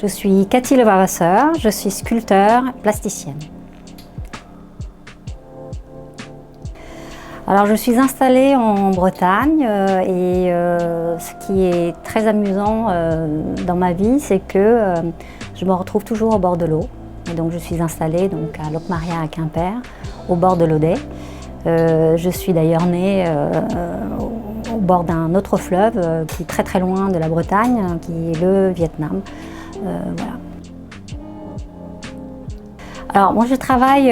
Je suis Cathy Levavasseur, je suis sculpteur plasticienne. Alors je suis installée en Bretagne et ce qui est très amusant dans ma vie, c'est que je me retrouve toujours au bord de l'eau. Et donc je suis installée donc, à Locmaria à Quimper, au bord de l'Audet. Je suis d'ailleurs née au bord d'un autre fleuve qui est très très loin de la Bretagne, qui est le Vietnam. Voilà. Alors moi je travaille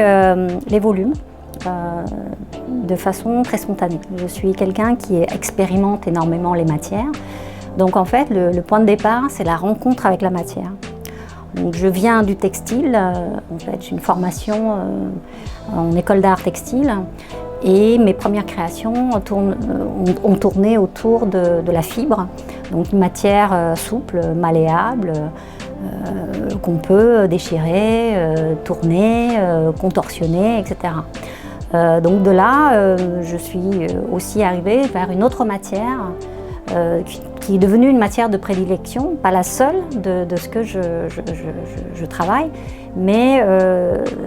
les volumes de façon très spontanée. Je suis quelqu'un qui expérimente énormément les matières. Donc en fait le point de départ c'est la rencontre avec la matière. Donc, je viens du textile, en fait j'ai une formation en école d'art textile et mes premières créations ont tourné autour de la fibre, donc une matière souple, malléable, qu'on peut déchirer, tourner, contorsionner, etc. Donc de là, je suis aussi arrivée vers une autre matière qui est devenue une matière de prédilection, pas la seule de ce que je travaille, mais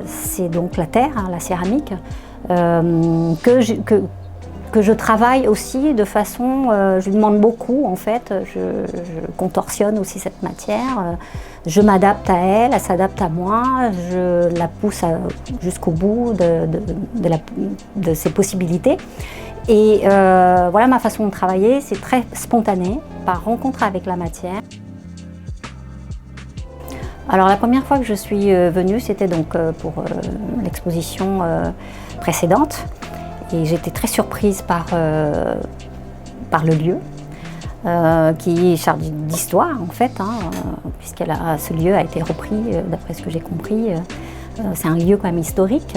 c'est donc la terre, hein, la céramique, que je travaille aussi de façon, je lui demande beaucoup en fait, je contorsionne aussi cette matière, je m'adapte à elle, elle s'adapte à moi, je la pousse jusqu'au bout de ses possibilités. Et voilà ma façon de travailler, c'est très spontané, par rencontre avec la matière. Alors la première fois que je suis venue, c'était donc pour l'exposition précédente. Et j'étais très surprise par le lieu, qui est chargé d'histoire en fait, hein, ce lieu a été repris, d'après ce que j'ai compris. C'est un lieu quand même historique,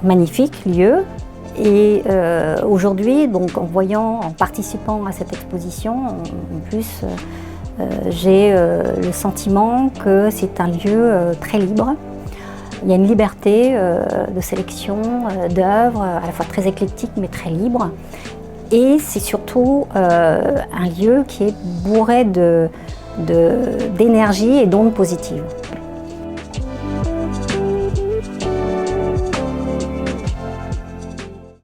magnifique lieu. Et aujourd'hui, donc en participant à cette exposition, en plus, j'ai le sentiment que c'est un lieu très libre. Il y a une liberté de sélection d'œuvres, à la fois très éclectique mais très libre. Et c'est surtout un lieu qui est bourré d'énergie et d'ondes positives.